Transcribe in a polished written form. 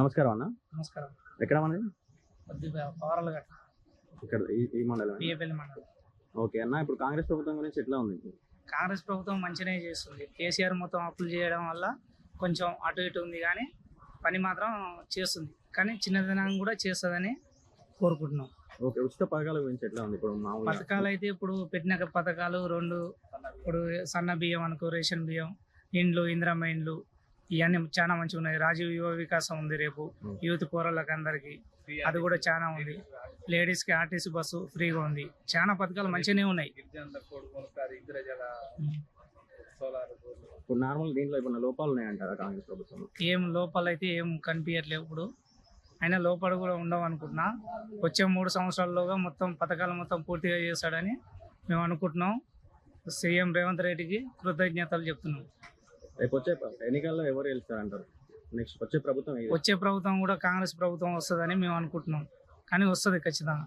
నమస్కారం అన్న. నమస్కారం. ఎక్కడ మనది? కొద్దిగా పవర్లు ఇక్కడ ఈ మండలం. పిఎపల్లి మండలం. ఓకే అన్న, ఇప్పుడు కాంగ్రెస్ ప్రభుత్వం గురించి ఎట్లా ఉంది? కాంగ్రెస్ ప్రభుత్వం మంచిగానే చేస్తుంది. కేసీఆర్ మొత్తం అప్పులు చేయడం వల్ల కొంచెం అటు ఇటు ఉంది, కానీ పని మాత్రం చేస్తుంది. కానీ చిన్నదనం కూడా చేస్తుందని కోరుకుంటున్నాం. ఓకే, ఉచిత పథకాల గురించి ఎట్లా ఉంది ఇప్పుడు? పథకాలు అయితే ఇప్పుడు పెట్టిన పథకాలు రెండు, ఇప్పుడు సన్న బియ్యం అనుకో, రేషన్ బియ్యం, ఇండ్లు, ఇందిరమ్మ ఇండ్లు, ఇవన్నీ చాలా మంచిగా ఉన్నాయి. రాజీవ్ యువ వికాసం ఉంది రేపు యూత్ పోరళ్ళకి అందరికి, అది కూడా చాలా ఉంది. లేడీస్ కి ఆర్టీసీ బస్సు ఫ్రీగా ఉంది. చాలా పథకాలు మంచిగానే ఉన్నాయి. ఇప్పుడు నార్మల్ దీంట్లో ఇప్పుడు లోపాలు ఉన్నాయంటారా కాంగ్రెస్ ప్రభుత్వం? ఏం లోపాలు అయితే ఏం కనిపించట్లేవు ఇప్పుడు. అయినా లోపాలు కూడా ఉండవు అనుకుంటున్నా. వచ్చే 3 సంవత్సరాల్లోగా మొత్తం పథకాలు మొత్తం పూర్తిగా చేస్తాడని మేము అనుకుంటున్నాం. సీఎం రేవంత్ రెడ్డికి కృతజ్ఞతలు చెప్తున్నాం. రేపు వచ్చే ఎన్నికల్లో ఎవరు గెలుస్తారంటారు? నెక్స్ట్ వచ్చే ప్రభుత్వం వచ్చే ప్రభుత్వం కూడా కాంగ్రెస్ ప్రభుత్వం వస్తుందని మేము అనుకుంటున్నాం. కానీ వస్తుంది ఖచ్చితంగా.